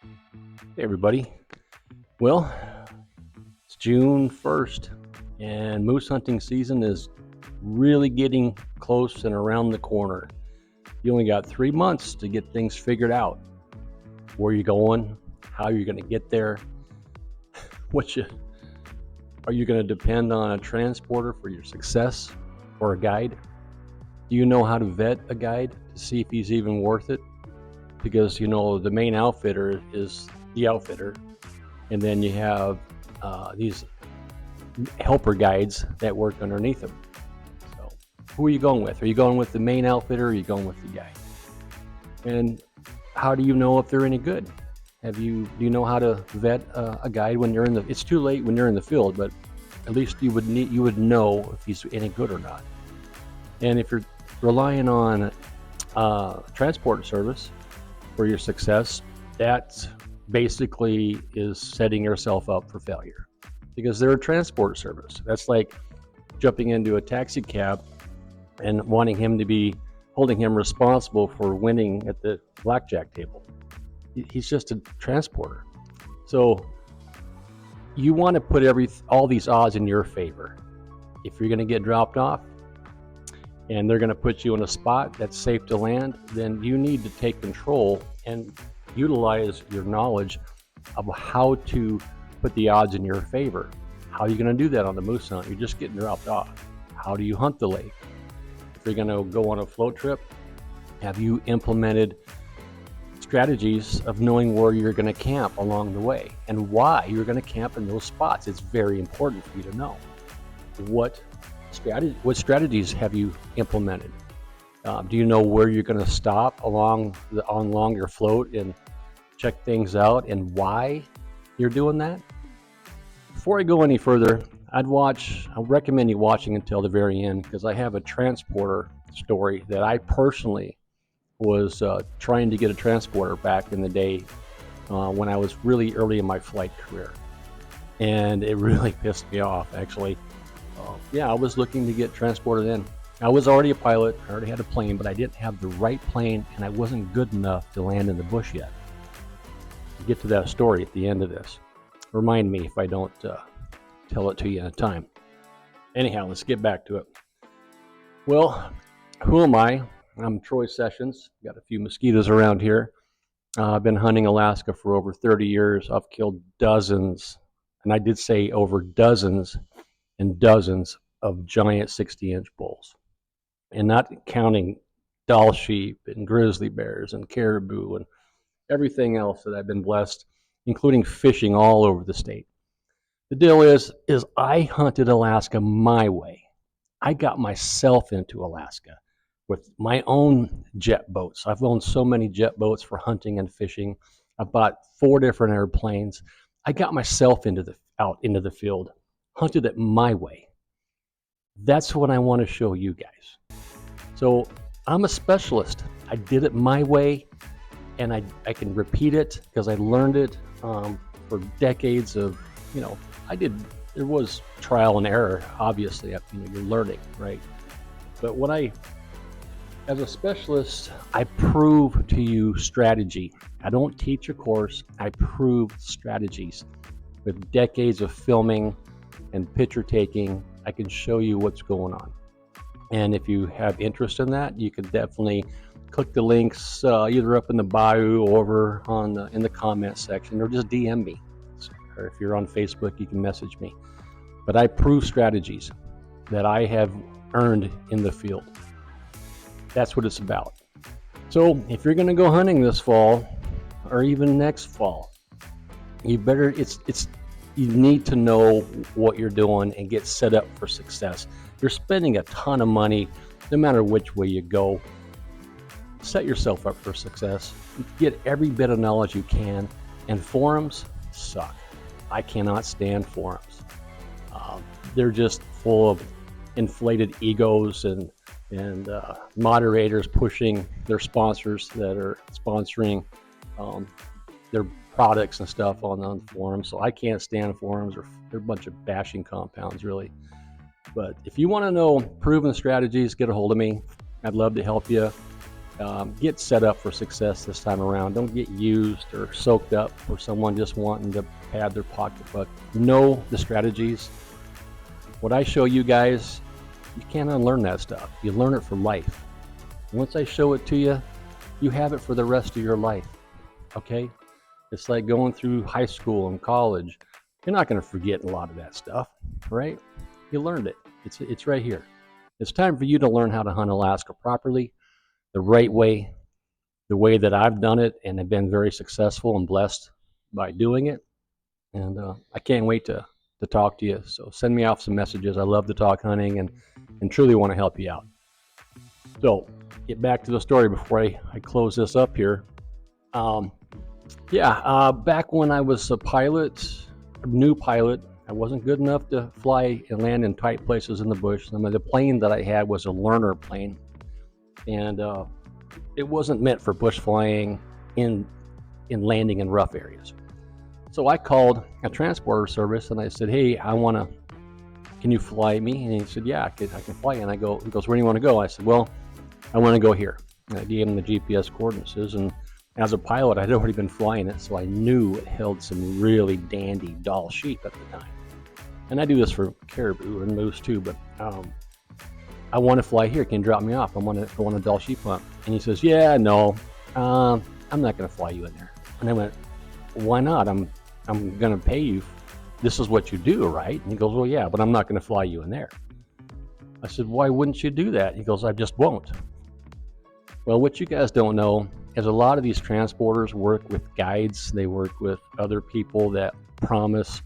Hey everybody. Well, it's June 1st and moose hunting season is really getting close and around the corner. You only got 3 months to get things figured out. Where you're going, how you're going to get there, are you going to depend on a transporter for your success or a guide? Do you know how to vet a guide to see if he's even worth it? Because the main outfitter is the outfitter, and then you have these helper guides that work underneath them. So who are you going with? Are you going with the main outfitter, or are you going with the guide? And how do you know if they're any good? Do you know how to vet a guide when you're it's too late when you're in the field, but at least you would know if he's any good or not. And if you're relying on transport service for your success, that basically is setting yourself up for failure, because they're a transport service. That's like jumping into a taxi cab and wanting him to be holding him responsible for winning at the blackjack table. He's just a transporter. So you want to put all these odds in your favor. If you're going to get dropped off and they're going to put you in a spot that's safe to land, then you need to take control and utilize your knowledge of how to put the odds in your favor. How are you going to do that on the moose hunt? You're just getting dropped off. How do you hunt the lake? If you're going to go on a float trip, have you implemented strategies of knowing where you're going to camp along the way and why you're going to camp in those spots? It's very important for you to know what strategies have you implemented. Do you know where you're going to stop along your float and check things out, and why you're doing that? Before I go any further, I recommend you watching until the very end, because I have a transporter story that I personally was trying to get a transporter back in the day when I was really early in my flight career, and it really pissed me off, actually. I was looking to get transported in. I was already a pilot, I already had a plane, but I didn't have the right plane, and I wasn't good enough to land in the bush yet. I'll get to that story at the end of this. Remind me if I don't tell it to you in time. Anyhow, let's get back to it. Well, who am I? I'm Troy Sessions. Got a few mosquitoes around here. I've been hunting Alaska for over 30 years. I've killed dozens, and I did say over dozens and dozens of giant 60-inch bulls, and not counting Dall sheep and grizzly bears and caribou and everything else that I've been blessed, including fishing all over the state. The deal is I hunted Alaska my way. I got myself into Alaska with my own jet boats. I've owned so many jet boats for hunting and fishing. I bought 4 different airplanes. I got myself out into the field, hunted it my way. That's what I want to show you guys. So I'm a specialist. I did it my way, and I can repeat it because I learned it for decades of, there was trial and error, obviously. You're learning, right? But as a specialist, I prove to you strategy. I don't teach a course, I prove strategies. With decades of filming and picture taking, I can show you what's going on. And if you have interest in that, you can definitely click the links either up in the bio or over in the comment section, or just DM me. Or if you're on Facebook, you can message me. But I prove strategies that I have earned in the field. That's what it's about. So if you're going to go hunting this fall, or even next fall, you need to know what you're doing and get set up for success. You're spending a ton of money, no matter which way you go. Set yourself up for success. Get every bit of knowledge you can. And forums suck. I cannot stand forums. They're just full of inflated egos and moderators pushing their sponsors that are sponsoring their products and stuff on the forums. So I can't stand forums. They're a bunch of bashing compounds, really. But if you want to know proven strategies, get a hold of me. I'd love to help you. Get set up for success this time around. Don't get used or soaked up for someone just wanting to pad their pocketbook. Know the strategies. What I show you guys, you can't unlearn that stuff. You learn it for life. Once I show it to you, you have it for the rest of your life. Okay? It's like going through high school and college. You're not going to forget a lot of that stuff, right? You learned it. It's right here. It's time for you to learn how to hunt Alaska properly, the right way, the way that I've done it and have been very successful and blessed by doing it. And I can't wait to talk to you. So send me off some messages. I love to talk hunting and truly want to help you out. So get back to the story before I close this up here. Back when I was a pilot, a new pilot, I wasn't good enough to fly and land in tight places in the bush. The plane that I had was a learner plane, and it wasn't meant for bush flying in landing in rough areas. So I called a transporter service and I said, "Hey, can you fly me?" And he said, "Yeah, I can fly you." And he goes, "Where do you want to go?" I said, "Well, I want to go here." And I gave him the GPS coordinates, and as a pilot, I'd already been flying it, so I knew it held some really dandy Dall sheep at the time. And I do this for caribou and moose too, but I want to fly here. Can you drop me off? I want a Dall sheep hunt. And he says, "Yeah, no, I'm not going to fly you in there." And I went, "Why not? I'm going to pay you. This is what you do, right?" And he goes, "Well, yeah, but I'm not going to fly you in there." I said, "Why wouldn't you do that?" He goes, "I just won't." Well, what you guys don't know is a lot of these transporters work with guides. They work with other people that promise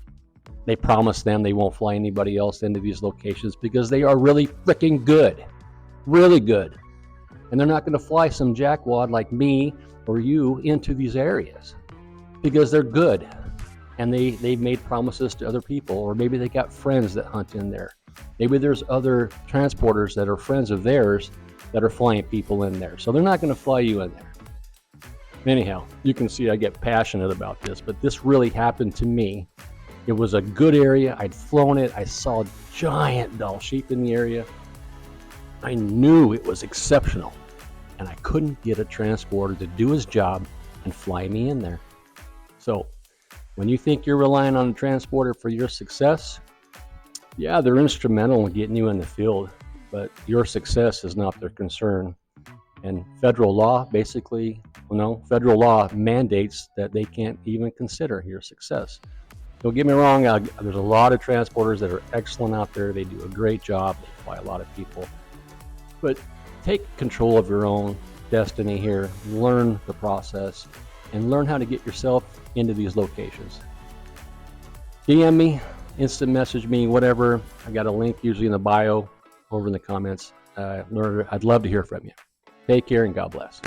them they won't fly anybody else into these locations because they are really freaking good. Really good. And they're not going to fly some jackwad like me or you into these areas because they're good. And they've made promises to other people, or maybe they got friends that hunt in there. Maybe there's other transporters that are friends of theirs that are flying people in there. So they're not going to fly you in there. Anyhow, you can see I get passionate about this, but this really happened to me. It was a good area. I'd flown it. I saw giant Dall sheep in the area. I knew it was exceptional, and I couldn't get a transporter to do his job and fly me in there. So when you think you're relying on a transporter for your success, yeah, they're instrumental in getting you in the field, but your success is not their concern. And federal law federal law mandates that they can't even consider your success. Don't get me wrong, there's a lot of transporters that are excellent out there. They do a great job. They fly a lot of people. But take control of your own destiny here. Learn the process and learn how to get yourself into these locations. DM me, instant message me, whatever. I got a link usually in the bio over in the comments. I'd love to hear from you. Take care and God bless.